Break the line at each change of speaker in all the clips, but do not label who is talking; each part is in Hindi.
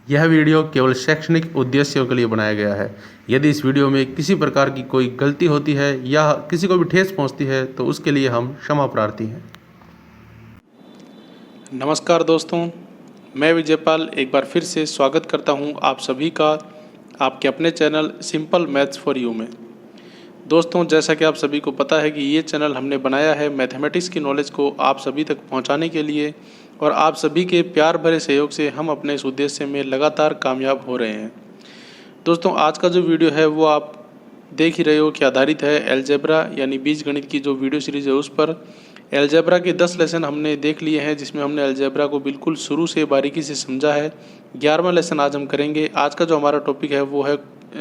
यह वीडियो केवल शैक्षणिक उद्देश्यों के लिए बनाया गया है। यदि इस वीडियो में किसी प्रकार की कोई गलती होती है या किसी को भी ठेस पहुंचती है तो उसके लिए हम क्षमा प्रार्थी हैं।
नमस्कार दोस्तों, मैं विजयपाल एक बार फिर से स्वागत करता हूं आप सभी का आपके अपने channel simple maths for you में। दोस्तों, जैसा कि आप सभी को पता है कि ये चैनल हमने बनाया है मैथमेटिक्स की नॉलेज को आप सभी तक पहुंचाने के लिए, और आप सभी के प्यार भरे सहयोग से हम अपने इस उद्देश्य में लगातार कामयाब हो रहे हैं। दोस्तों, आज का जो वीडियो है वो आप देख ही रहे हो कि आधारित है अलजेब्रा यानी बीजगणित की जो वीडियो सीरीज़ है उस पर। अलजेब्रा के 10 लेसन हमने देख लिए हैं, जिसमें हमने अलजेब्रा को बिल्कुल शुरू से बारीकी से समझा है। 11वां लेसन आज हम करेंगे। आज का जो हमारा टॉपिक है वो है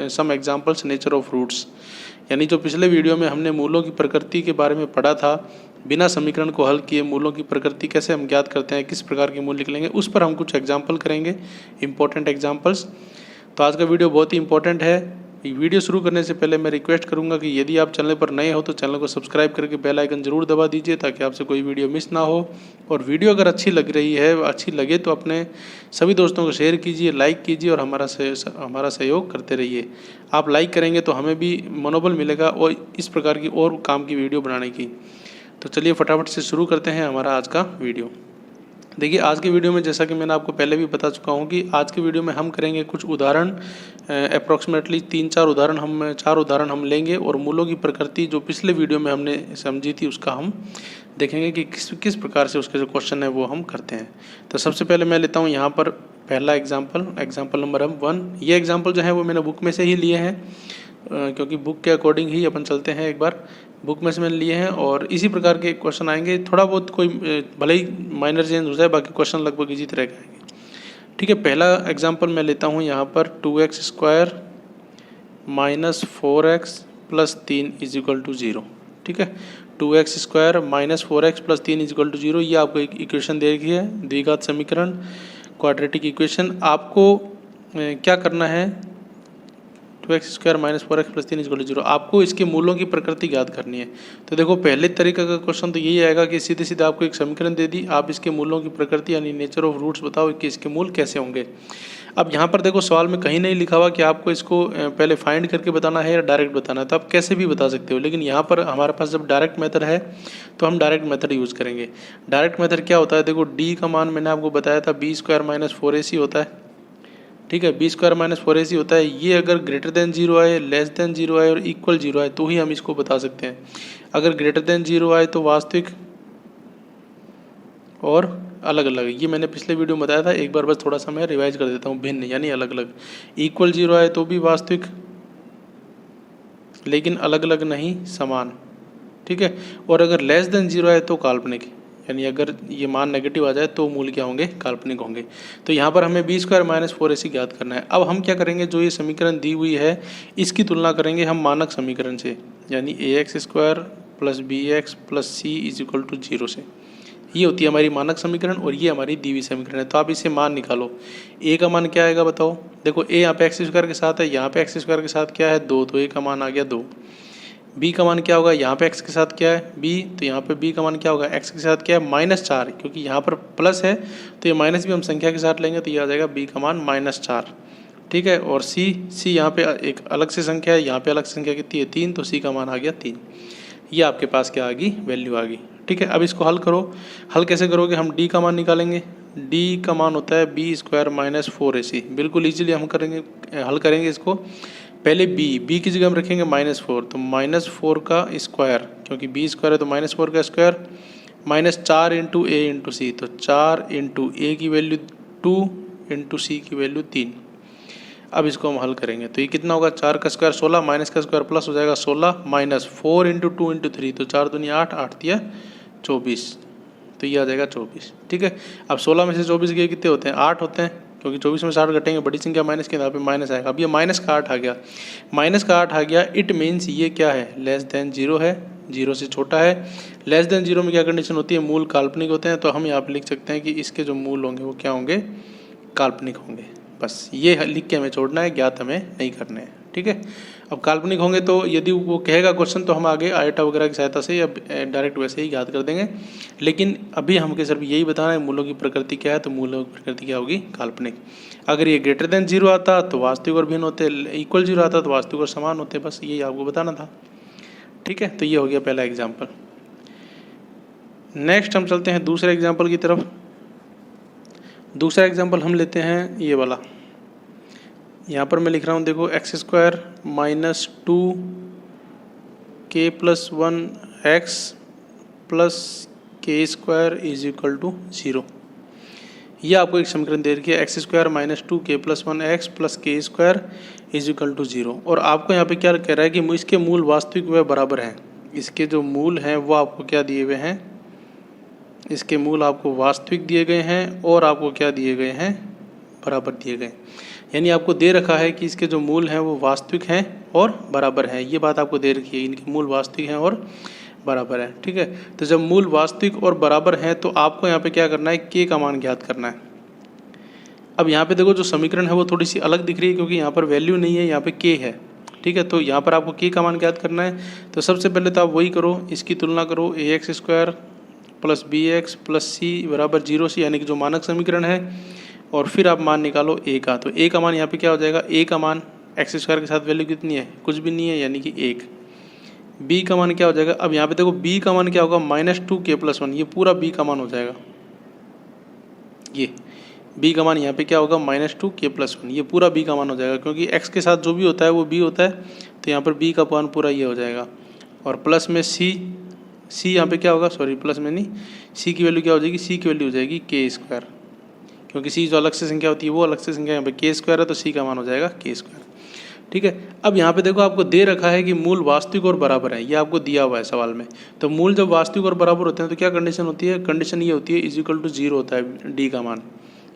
some examples nature of roots, यानी जो पिछले वीडियो में हमने मूलों की प्रकृति के बारे में पढ़ा था, बिना समीकरण को हल किए मूलों की प्रकृति कैसे हम ज्ञात करते हैं, किस प्रकार के मूल निकलेंगे, उस पर हम कुछ एग्जाम्पल करेंगे, इंपॉर्टेंट एग्जाम्पल्स। तो आज का वीडियो बहुत ही इंपॉर्टेंट है। वीडियो शुरू करने से पहले मैं रिक्वेस्ट करूंगा कि यदि आप चैनल पर नए हो तो चैनल को सब्सक्राइब करके बेल आइकन जरूर दबा दीजिए ताकि आपसे कोई वीडियो मिस ना हो। और वीडियो अगर अच्छी लग रही है, अच्छी लगे तो अपने सभी दोस्तों को शेयर कीजिए, लाइक कीजिए और हमारा सहयोग करते रहिए। आप लाइक करेंगे तो हमें भी मनोबल मिलेगा और इस प्रकार की और काम की वीडियो बनाने की। तो चलिए फटाफट से शुरू करते हैं हमारा आज का वीडियो। देखिए, आज की वीडियो में जैसा कि मैंने आपको पहले भी बता चुका हूँ कि आज की वीडियो में हम करेंगे कुछ उदाहरण, अप्रॉक्सीमेटली 4 उदाहरण हम लेंगे और मूलों की प्रकृति जो पिछले वीडियो में हमने समझी थी उसका हम देखेंगे कि किस प्रकार से उसके जो क्वेश्चन है वो हम करते हैं। तो सबसे पहले मैं लेता हूँ यहाँ पर पहला एग्जाम्पल नंबर 1। ये एग्जाम्पल जो है वो मैंने बुक में से ही लिए हैं, क्योंकि बुक के अकॉर्डिंग ही अपन चलते हैं। एक बार बुक में से मैंने लिए हैं और इसी प्रकार के क्वेश्चन आएंगे। थोड़ा बहुत कोई भले ही माइनर चेंज हो जाए, बाकी क्वेश्चन लगभग इसी तरह के आएंगे। ठीक है, पहला एग्जांपल मैं लेता हूं यहाँ पर 2x² - 4x + 3 = 0। ठीक है, 2x² - 4x + 3 = 0, ये आपको एक इक्वेशन दे रखी है, द्विघात समीकरण, क्वाड्रेटिक इक्वेशन। आपको क्या करना है, 2x² - 4x + 3 = 0, आपको इसके मूलों की प्रकृति ज्ञात करनी है। तो देखो, पहले तरीके का क्वेश्चन तो यही आएगा कि सीधे सीधे आपको एक समीकरण दे दी, आप इसके मूलों की प्रकृति यानी नेचर ऑफ रूट्स बताओ कि इसके मूल कैसे होंगे। अब यहाँ पर देखो, सवाल में कहीं नहीं लिखा हुआ कि आपको इसको पहले फाइंड करके बताना है या डायरेक्ट बताना है, तो आप कैसे भी बता सकते हो। लेकिन यहाँ पर हमारे पास जब डायरेक्ट मेथड है तो हम डायरेक्ट मेथड यूज़ करेंगे। डायरेक्ट मेथड क्या होता है, देखो डी का मान मैंने आपको बताया था b² - 4ac होता है। ठीक है, b² - 4ac होता है। ये अगर ग्रेटर देन 0 आए, लेस देन 0 आए और इक्वल 0 आए तो ही हम इसको बता सकते हैं। अगर ग्रेटर देन 0 आए तो वास्तविक और अलग अलग, ये मैंने पिछले वीडियो में बताया था, एक बार बस थोड़ा सा मैं रिवाइज कर देता हूँ, भिन्न यानी अलग अलग। इक्वल 0 आए तो भी वास्तविक, लेकिन अलग अलग नहीं, समान। ठीक है, और अगर लेस देन 0 आए तो काल्पनिक, यानी अगर ये मान नेगेटिव आ जाए तो मूल क्या होंगे, काल्पनिक होंगे। तो यहाँ पर हमें b² - 4ac ज्ञात करना है। अब हम क्या करेंगे, जो ये समीकरण दी हुई है इसकी तुलना करेंगे हम मानक समीकरण से, यानी ax² + bx + c = 0 से। ये होती है हमारी मानक समीकरण और ये हमारी दी हुई समीकरण है। तो आप इससे मान निकालो। a का मान क्या आएगा बताओ। देखो, a यहाँ पे x² के साथ है, यहाँ पे x² के साथ क्या है 2, तो a का मान आ गया 2। b का मान क्या होगा, यहाँ पे x के साथ क्या है b, तो यहाँ पे b का मान क्या होगा, x के साथ क्या है -4, क्योंकि यहाँ पर प्लस है तो ये माइनस भी हम संख्या के साथ लेंगे तो ये आ जाएगा b का मान -4। ठीक है, और c यहाँ पे एक अलग से संख्या है, यहाँ पे अलग संख्या कितनी है 3, तो c का मान आ गया 3। ये आपके पास क्या आ गई, वैल्यू आ गई। ठीक है, अब इसको हल करो। हल कैसे करोगे, हम d का मान निकालेंगे। d का मान होता है b² - 4ac। बिल्कुल ईजिली हम हल करेंगे इसको। पहले b की जगह हम रखेंगे -4, तो -4 का स्क्वायर, क्योंकि b² है तो -4 का स्क्वायर, -4 × a × c, तो 4 × a की वैल्यू 2 × c की वैल्यू 3। अब इसको हम हल करेंगे तो ये कितना होगा, 4 का स्क्वायर 16, माइनस का स्क्वायर प्लस हो जाएगा 16, -4 × 2 × 3, तो 4 दूनी 8, 8 दिया 24, तो ये आ जाएगा 24। ठीक है, अब 16 में से 24 गए कितने होते हैं, 8 होते हैं, क्योंकि 24 में से 8 घटेंगे बड़ी संख्या माइनस के, यहाँ पे माइनस आएगा। अब ये माइनस का 8 आ गया, इट मीन्स ये क्या है, लेस देन 0 है, 0 से छोटा है। लेस देन 0 में क्या कंडीशन होती है, मूल काल्पनिक होते हैं, तो हम यहाँ पे लिख सकते हैं कि इसके जो मूल होंगे वो क्या होंगे, काल्पनिक होंगे। बस ये लिख के हमें छोड़ना है, ज्ञात हमें नहीं करने हैं। ठीक है। अब काल्पनिक होंगे तो यदि वो कहेगा क्वेश्चन तो हम आगे आयटा वगैरह की सहायता से या डायरेक्ट वैसे ही याद कर देंगे, लेकिन अभी हमके सिर्फ यही बताना है मूलों की प्रकृति क्या है, तो मूलों की प्रकृति क्या होगी, काल्पनिक। अगर ये ग्रेटर देन 0 आता तो वास्तविक और भिन्न होते, इक्वल 0 आता तो वास्तविक और समान होते, बस यही आपको बताना था। ठीक है, तो ये हो गया पहला एग्जाम्पल। नेक्स्ट हम चलते हैं दूसरे एग्जाम्पल की तरफ। दूसरा एग्जाम्पल हम लेते हैं ये वाला, यहाँ पर मैं लिख रहा हूँ देखो, x² minus 2k plus 1x plus k² is equal to 0। ये आपको एक समीकरण दे रखी है, x² minus 2k plus 1x plus k² is equal to 0। और आपको यहाँ पे क्या कह रहा है कि इसके मूल वास्तविक व बराबर हैं। इसके जो मूल हैं वो आपको क्या दिए हुए हैं, इसके मूल आपको वास्तविक दिए गए हैं और आपको क्या दिए गए हैं, बराबर दिए गए। यानी आपको दे रखा है कि इसके जो मूल हैं वो वास्तविक हैं और बराबर हैं, ये बात आपको दे रखी है, इनके मूल वास्तविक हैं और बराबर है। ठीक है, तो जब मूल वास्तविक और बराबर हैं तो आपको यहाँ पे क्या करना है, k का मान ज्ञात करना है। अब यहाँ पे देखो जो समीकरण है वो थोड़ी सी अलग दिख रही है क्योंकि यहाँ पर वैल्यू नहीं है, यहाँ पे k है। ठीक है, तो यहाँ पर आपको k का मान ज्ञात करना है। तो सबसे पहले तो आप वही करो, इसकी तुलना करो, ax² plus bx plus c बराबर 0 से, यानी कि जो मानक समीकरण है, और फिर आप मान निकालो a का। तो a का मान यहाँ पे क्या हो जाएगा, a का मान x² के साथ वैल्यू कितनी है, कुछ भी नहीं है, यानी कि 1। b का मान क्या हो जाएगा, अब यहाँ पे देखो b का मान क्या होगा, माइनस 2k प्लस 1, ये पूरा b का मान हो जाएगा। ये b का मान यहाँ पे क्या होगा, माइनस 2k प्लस 1, ये पूरा b का मान हो जाएगा, क्योंकि x के साथ जो भी होता है वो b होता है, तो यहाँ पर b का मान पूरा ये हो जाएगा। और प्लस में c यहाँ पे क्या होगा, सॉरी प्लस में नहीं, c की वैल्यू क्या हो जाएगी, c की वैल्यू हो जाएगी k², क्योंकि c जो अलग से संख्या होती है वो अलग से संख्या, यहाँ पे k² है तो c का मान हो जाएगा k²। ठीक है, अब यहाँ पे देखो आपको दे रखा है कि मूल वास्तविक और बराबर है, ये आपको दिया हुआ है सवाल में। तो मूल जब वास्तविक और बराबर होते हैं तो क्या कंडीशन होती है, कंडीशन ये होती है इज इक्वल टू 0 होता है d का मान,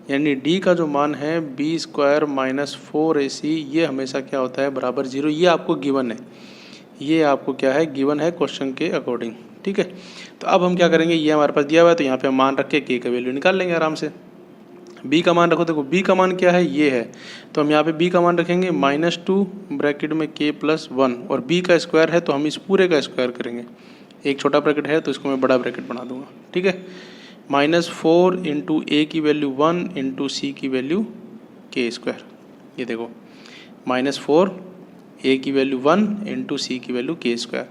यानी d का जो मान है b² माइनस 4ac, ये हमेशा क्या होता है, बराबर 0। ये आपको गिवन है, ये आपको क्या है, गिवन है क्वेश्चन के अकॉर्डिंग। ठीक है, तो अब हम क्या करेंगे, ये हमारे पास दिया हुआ है तो यहाँ पे हम मान रख के k का वैल्यू निकाल लेंगे आराम से। b का मान रखो, देखो b का मान क्या है, ये है, तो हम यहाँ पे b का मान रखेंगे -2 ब्रैकेट में k प्लस 1, और b का स्क्वायर है तो हम इस पूरे का स्क्वायर करेंगे। एक छोटा ब्रैकेट है तो इसको मैं बड़ा ब्रैकेट बना दूंगा। ठीक है, -4 इंटू a की वैल्यू 1 इंटू c की वैल्यू k²। ये देखो -4 a की वैल्यू 1 इंटू c की वैल्यू k²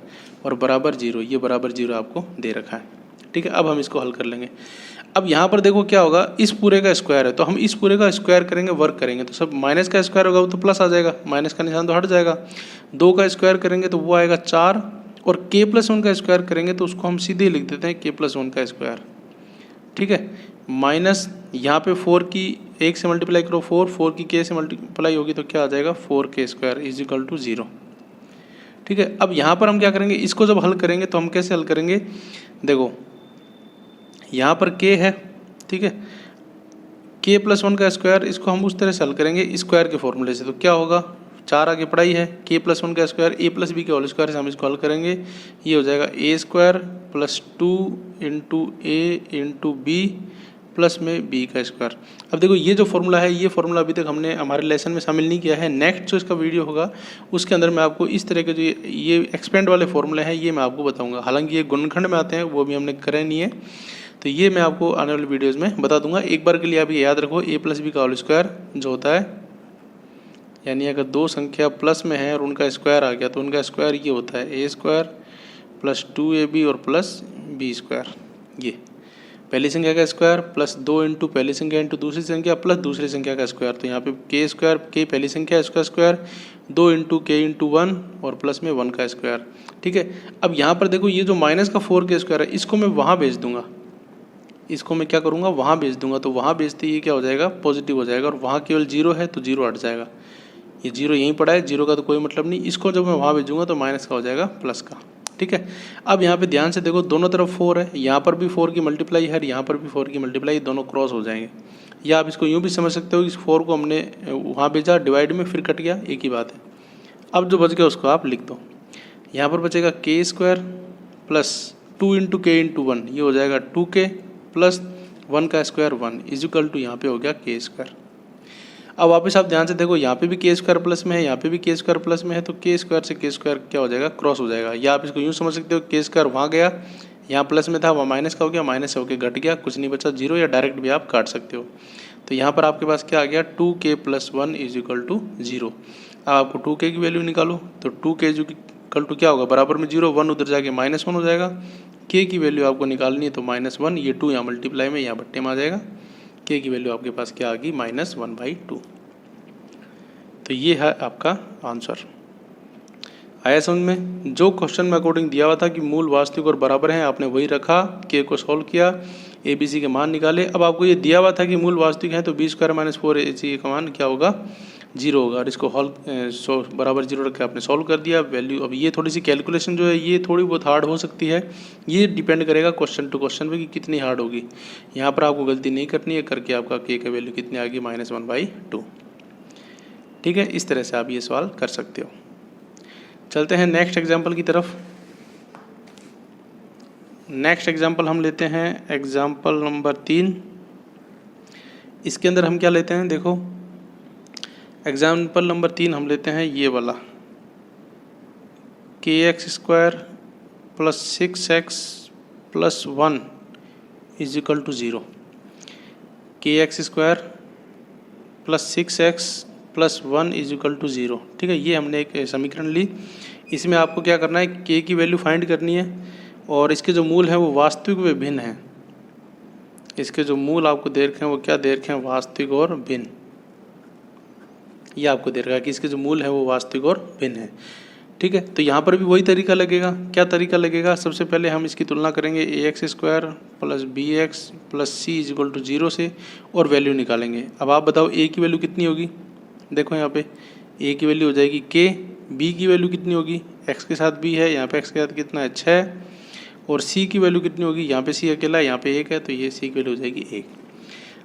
और बराबर 0, ये बराबर 0 आपको दे रखा है। ठीक है, अब हम इसको हल कर लेंगे। अब यहाँ पर देखो क्या होगा, इस पूरे का स्क्वायर है तो हम इस पूरे का स्क्वायर करेंगे, वर्क करेंगे, तो सब माइनस का स्क्वायर होगा वो तो प्लस आ जाएगा, माइनस का निशान तो हट जाएगा। 2 का स्क्वायर करेंगे तो वो आएगा 4, और k+1 का स्क्वायर करेंगे तो उसको हम सीधे लिख देते हैं k+1 का स्क्वायर। ठीक है, माइनस यहाँ पे 4 की 1 से मल्टीप्लाई करो, 4 की k से मल्टीप्लाई होगी तो क्या आ जाएगा, 4k² इज इक्वल टू 0। ठीक है, अब यहाँ पर हम क्या करेंगे, इसको जब हल करेंगे तो हम कैसे हल करेंगे, देखो यहाँ पर k है, ठीक है, k+1 का स्क्वायर, इसको हम उस तरह से हल करेंगे स्क्वायर के फॉर्मूले से। तो क्या होगा, 4 आगे पढ़ाई है, k+1 का स्क्वायर a प्लस b के होल स्क्वायर से हम इसको हल करेंगे, ये हो जाएगा a² plus 2 into a into b plus में b का स्क्वायर। अब देखो ये जो फॉर्मूला है, ये फॉर्मूला अभी तक हमने हमारे लेसन में शामिल नहीं किया है। नेक्स्ट जो इसका वीडियो होगा उसके अंदर मैं आपको इस तरह के जो ये एक्सपेंड वाले फॉर्मूले हैं ये मैं आपको बताऊंगा। हालांकि ये गुणनखंड में आते हैं, वो भी हमने करे नहीं है, तो ये मैं आपको आने वाले वीडियोज़ में बता दूंगा। एक बार के लिए आप ये याद रखो, a प्लस बी का होल स्क्वायर जो होता है, यानी अगर दो संख्या प्लस में है और उनका स्क्वायर आ गया तो उनका स्क्वायर ये होता है a² प्लस 2ab और प्लस b²। ये पहली संख्या का स्क्वायर प्लस 2 इंटू पहली संख्या इंटू दूसरी संख्या प्लस दूसरी संख्या का स्क्वायर। तो यहाँ पे k² k पहली संख्या है उसका स्क्वायर, 2 इंटू k इंटू 1 और प्लस में 1 का स्क्वायर। ठीक है, अब यहाँ पर देखो ये जो माइनस का 4k² है इसको मैं वहाँ भेज दूंगा, इसको मैं क्या करूँगा, वहाँ भेज दूंगा। तो वहाँ भेजते ही क्या हो जाएगा, पॉजिटिव हो जाएगा, और वहाँ केवल 0 है तो 0 हट जाएगा। ये 0 यहीं पड़ा है, 0 का तो कोई मतलब नहीं, इसको जब मैं वहाँ भेजूंगा तो माइनस का हो जाएगा प्लस का। ठीक है, अब यहाँ पे ध्यान से देखो, दोनों तरफ 4 है, यहाँ पर भी 4 की मल्टीप्लाई है, यहाँ पर भी 4 की मल्टीप्लाई, दोनों क्रॉस हो जाएंगे। या आप इसको यूँ भी समझ सकते हो कि इस 4 को हमने वहाँ भेजा डिवाइड में, फिर कट गया, एक ही बात है। अब जो बच गया उसको आप लिख दो, यहाँ पर बचेगा k² plus 2 into k into 1, ये हो जाएगा 2k प्लस 1 का स्क्वायर 1 इज इक्वल टू यहाँ पे हो गया k²। अब वापस आप ध्यान से देखो, यहाँ पे भी के स्क्वायर प्लस में है, यहाँ पे भी के स्क्वायर प्लस में है, तो के स्क्वायर से के स्क्वायर क्या हो जाएगा, क्रॉस हो जाएगा। या आप इसको यूँ समझ सकते हो, के स्क्वायर वहाँ गया, यहाँ प्लस में था, वहाँ माइनस का हो गया, माइनस से होकर घट गया, कुछ नहीं बचा, जीरो, या डायरेक्ट भी आप काट सकते हो। तो यहाँ पर आपके पास क्या आ गया, 2k + 1 = 0। अब आपको 2k की वैल्यू निकालो, तो 2k = क्या होगा, बराबर में 0, 1 उधर जाके -1 हो जाएगा। k की वैल्यू आपको निकालनी है, तो -1, ये 2 यहाँ मल्टीप्लाई में, यहाँ बट्टे में आ जाएगा। k की वैल्यू आपके पास क्या आ गई, -1/2। तो ये है आपका आंसर। आया समझ में? जो क्वेश्चन में अकॉर्डिंग दिया हुआ था कि मूल, वास्तविक और बराबर हैं, आपने वही रखा, के को सॉल्व किया, ABC के मान निकाले। अब आपको ये दिया हुआ था कि मूल वास्तविक है, तो b² - 4ac का मान क्या होगा, 0 होगा। और इसको बराबर 0 रख के आपने सॉल्व कर दिया वैल्यू। अब ये थोड़ी सी कैलकुलेशन जो है ये थोड़ी बहुत हार्ड हो सकती है, ये डिपेंड करेगा क्वेश्चन टू क्वेश्चन पे कि कितनी हार्ड होगी। यहाँ पर आपको गलती नहीं करनी है, करके आपका के का वैल्यू कितनी आ गई, -1/2। ठीक है, इस तरह से आप ये सवाल कर सकते हो। चलते हैं नेक्स्ट एग्जाम्पल की तरफ। नेक्स्ट एग्जाम्पल हम लेते हैं एग्जाम्पल नंबर 3। इसके अंदर हम क्या लेते हैं, देखो एग्जाम्पल नंबर 3 हम लेते हैं ये वाला, kx² + 6x + 1 = 0। kx² + 6x + 1 = 0। ठीक है, ये हमने एक समीकरण ली। इसमें आपको क्या करना है, k की वैल्यू फाइंड करनी है, और इसके जो मूल हैं वो वास्तविक व भिन्न हैं। इसके जो मूल आपको दे रखे हैं वो क्या दे रखे हैं, वास्तविक और भिन्न। ये आपको दे रखा है कि इसके जो मूल है वो वास्तविक और भिन्न है। ठीक है, तो यहाँ पर भी वही तरीका लगेगा। क्या तरीका लगेगा, सबसे पहले हम इसकी तुलना करेंगे ax² + bx + c = 0 से, और वैल्यू निकालेंगे। अब आप बताओ a की वैल्यू कितनी होगी, देखो यहाँ पे a की वैल्यू हो जाएगी k, b की वैल्यू कितनी होगी, x के साथ b है, यहाँ पे x के साथ कितना है 6, और c की वैल्यू कितनी होगी, यहाँ पे c अकेला है, यहाँ पे 1 है, तो ये c की वैल्यू हो जाएगी 1।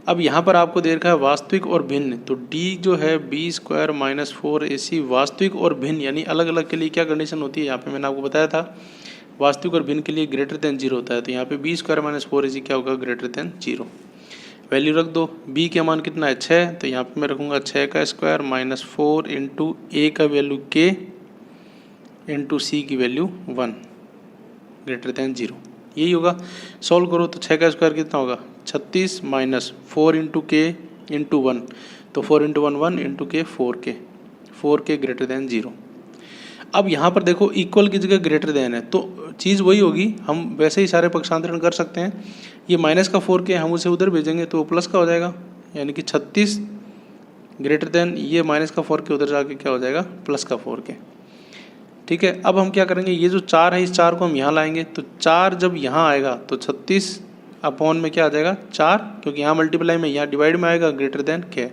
अब यहाँ पर आपको दे रखा है वास्तविक और भिन्न, तो d जो है b² - 4ac वास्तविक और भिन्न यानी अलग अलग के लिए क्या कंडीशन होती है, यहाँ पे मैंने आपको बताया था वास्तविक और भिन्न के लिए > 0 होता है। तो यहाँ पे b² - 4ac क्या होगा, > 0। वैल्यू रख दो, b के मान कितना है 6, तो यहाँ पे मैं रखूँगा 6 का स्क्वायर -4 × a का वैल्यू k × c की वैल्यू 1 > 0। यही होगा। सॉल्व करो तो 6 का स्क्वायर कितना होगा 36 -4 × k × 1, तो 4 × 1 1 × k 4k > 0। अब यहाँ पर देखो इक्वल की जगह ग्रेटर देन है, तो चीज़ वही होगी, हम वैसे ही सारे पक्षांतरण कर सकते हैं। ये माइनस का 4k हम उसे उधर भेजेंगे तो वो प्लस का हो जाएगा, यानी कि 36 ग्रेटर देन ये माइनस का 4k उधर जाके क्या हो जाएगा, प्लस का 4k। ठीक है, अब हम क्या करेंगे, ये जो 4 है इस 4 को हम यहाँ लाएंगे, तो 4 जब यहाँ आएगा तो 36 अपॉन में क्या आ जाएगा 4, क्योंकि यहाँ मल्टीप्लाई में यहाँ डिवाइड में आएगा ग्रेटर देन k।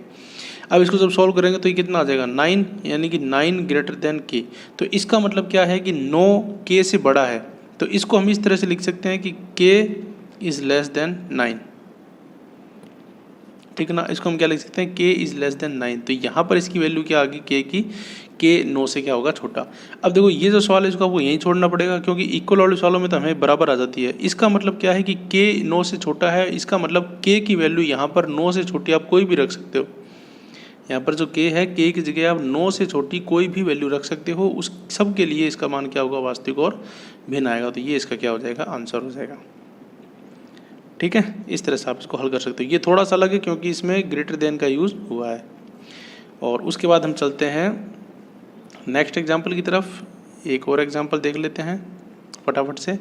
अब इसको जब सॉल्व करेंगे तो ये कितना आ जाएगा 9, यानी कि 9 ग्रेटर देन k। तो इसका मतलब क्या है कि 9 k से बड़ा है, तो इसको हम इस तरह से लिख सकते हैं कि k इज़ लेस देन 9। ठीक है ना, इसको हम क्या लिख सकते हैं, k इज़ लेस देन 9। तो यहाँ पर इसकी वैल्यू क्या आ गई k की, k 9 से क्या होगा छोटा। अब देखो ये जो सवाल है इसको आपको यहीं छोड़ना पड़ेगा, क्योंकि इक्वल वाले सवालों में तो हमें बराबर आ जाती है। इसका मतलब क्या है कि k 9 से छोटा है, इसका मतलब k की वैल्यू यहाँ पर 9 से छोटी आप कोई भी रख सकते हो। यहाँ पर जो k है, k की जगह आप 9 से छोटी कोई भी वैल्यू रख सकते हो, उस सब के लिए इसका मान क्या होगा, वास्तविक और भिन्न आएगा। तो ये इसका क्या हो जाएगा, आंसर हो जाएगा। ठीक है, इस तरह से आप इसको हल कर सकते हो। ये थोड़ा सा अलग है क्योंकि इसमें ग्रेटर देन का यूज़ हुआ है। और उसके बाद हम चलते हैं नेक्स्ट एग्जाम्पल की तरफ। एक और एग्जाम्पल देख लेते हैं फटाफट से।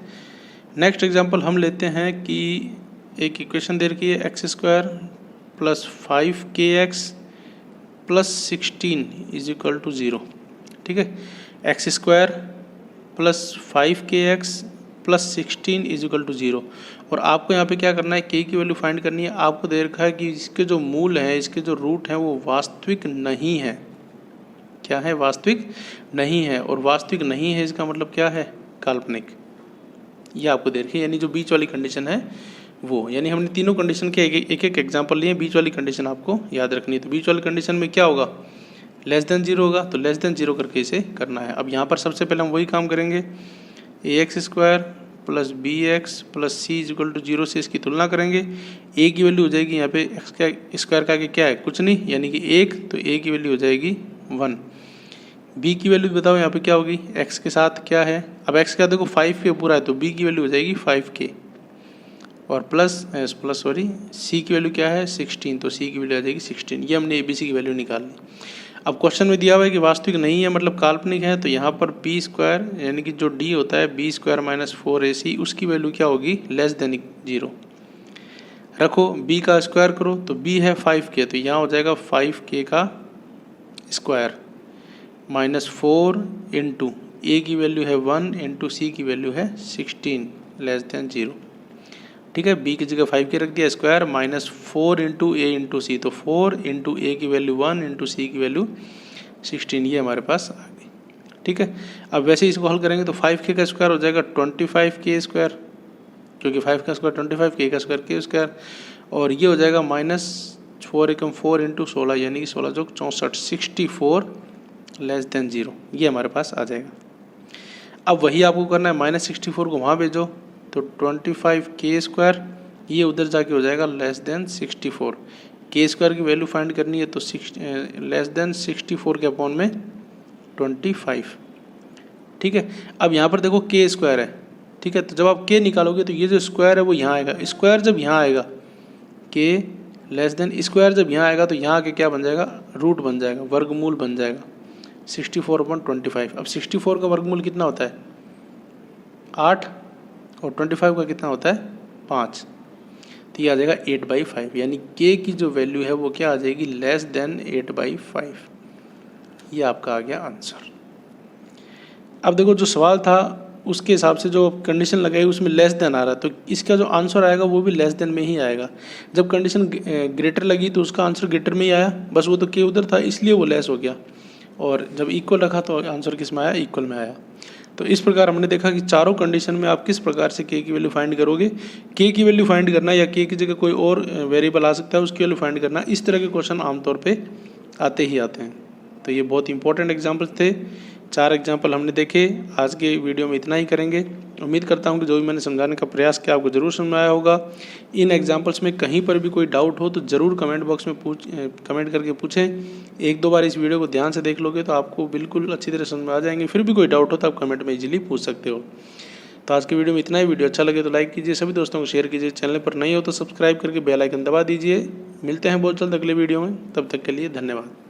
नेक्स्ट एग्जाम्पल हम लेते हैं कि एक इक्वेशन दे रखी है x² + 5kx + 16 = 0। ठीक है, x² + 5kx + 16 = 0। और आपको यहाँ पे क्या करना है, k की वैल्यू फाइंड करनी है। आपको दे रखा है कि इसके जो मूल हैं, इसके जो रूट हैं वो वास्तविक नहीं है। क्या है, वास्तविक नहीं है। और वास्तविक नहीं है इसका मतलब क्या है, काल्पनिक। ये आपको दे रखी है, यानी जो बीच वाली कंडीशन है वो, यानी हमने तीनों कंडीशन के एक एक एग्जाम्पल लिए। बीच वाली कंडीशन आपको याद रखनी है। तो बीच वाली कंडीशन में क्या होगा, लेस देन 0 होगा, तो लेस देन 0 करके इसे करना है। अब यहाँ पर सबसे पहले हम वही काम करेंगे, ax² plus b x plus c equal to 0 से इसकी तुलना करेंगे। ए की वैल्यू हो जाएगी यहाँ पे एक्स का स्क्वायर का क्या है, कुछ नहीं, यानी कि 1, तो ए की वैल्यू हो जाएगी 1। बी की वैल्यू बताओ यहाँ पे क्या होगी, एक्स के साथ क्या है, अब एक्स का देखो 5k पूरा है तो बी की वैल्यू हो जाएगी 5k, और प्लस सी की वैल्यू क्या है 16, तो सी की वैल्यू आ जाएगी 16। ये हमने ए बी सी की वैल्यू निकाल ली। अब क्वेश्चन में दिया हुआ है कि वास्तविक नहीं है, मतलब काल्पनिक है, तो यहाँ पर बी स्क्वायर यानी कि जो डी होता है बी स्क्वायर माइनस 4ac, उसकी वैल्यू क्या होगी लेस देन 0 रखो। बी का स्क्वायर करो तो बी है 5k, तो यहाँ हो जाएगा 5k का स्क्वायर माइनस 4 इंटू ए की वैल्यू है 1 इंटू सी की वैल्यू है 16 लेस देन 0। ठीक है, बी की जगह 5k रख दिया स्क्वायर माइनस 4 इंटू ए इंटू सी, तो 4 इंटू ए की वैल्यू 1 इंटू सी की वैल्यू 16, ये हमारे पास आ गई। ठीक है, अब वैसे इसको हल करेंगे तो 5k का स्क्वायर हो जाएगा 25k स्क्वायर, क्योंकि 5 का स्क्वायर 25, k का स्क्वायर k स्क्वायर, और ये हो जाएगा माइनस 4 एकम 4 इंटू 16 यानी कि 16 जो 64, 64 लेस देन 0, ये हमारे पास आ जाएगा। अब वही आपको करना है, माइनस 64 को वहाँ भेजो तो 25k स्क्वायर, ये उधर जाके हो जाएगा लेस देन 64। k स्क्वायर की वैल्यू फाइंड करनी है तो लेस देन 64 के अपॉन में 25। ठीक है, अब यहाँ पर देखो k स्क्वायर है। ठीक है, तो जब आप k निकालोगे तो ये जो स्क्वायर है वो यहाँ आएगा, स्क्वायर जब यहाँ आएगा k लेस देन स्क्वायर जब यहाँ आएगा तो यहाँ आके क्या बन जाएगा, रूट बन जाएगा, वर्गमूल बन जाएगा 64/25। अब 64 का वर्गमूल कितना होता है 8, और 25 का कितना होता है 5, तो ये आ जाएगा 8/5, यानी k की जो वैल्यू है वो क्या आ जाएगी लेस देन 8/5। ये आपका आ गया आंसर। अब देखो जो सवाल था उसके हिसाब से जो कंडीशन लगाई उसमें लेस देन आ रहा है, तो इसका जो आंसर आएगा वो भी लेस देन में ही आएगा। जब कंडीशन ग्रेटर लगी तो उसका आंसर ग्रेटर में ही आया, बस वो तो k उधर था इसलिए वो लेस हो गया, और जब इक्वल रखा तो आंसर किस में आया, इक्वल में आया। तो इस प्रकार हमने देखा कि चारों कंडीशन में आप किस प्रकार से k की वैल्यू फाइंड करोगे। k की वैल्यू फाइंड करना या k की जगह कोई और वेरिएबल आ सकता है उसकी वैल्यू फाइंड करना, इस तरह के क्वेश्चन आमतौर पे आते ही आते हैं। तो ये बहुत इंपॉर्टेंट एग्जाम्पल्स थे, 4 एग्जाम्पल हमने देखे। आज के वीडियो में इतना ही करेंगे। उम्मीद करता हूँ कि जो भी मैंने समझाने का प्रयास किया आपको ज़रूर समझ में आया होगा। इन एग्जाम्पल्स में कहीं पर भी कोई डाउट हो तो ज़रूर कमेंट बॉक्स में कमेंट करके पूछें। 1-2 बार इस वीडियो को ध्यान से देख लोगे तो आपको बिल्कुल अच्छी तरह समझ में आ जाएंगे। फिर भी कोई डाउट हो तो आप कमेंट में इजीली पूछ सकते हो। तो आज की वीडियो में इतना ही। वीडियो अच्छा लगे तो लाइक कीजिए, सभी दोस्तों को शेयर कीजिए, चैनल पर नहीं हो तो सब्सक्राइब करके बेल आइकन दबा दीजिए। मिलते हैं बहुत जल्द अगले वीडियो में, तब तक के लिए धन्यवाद।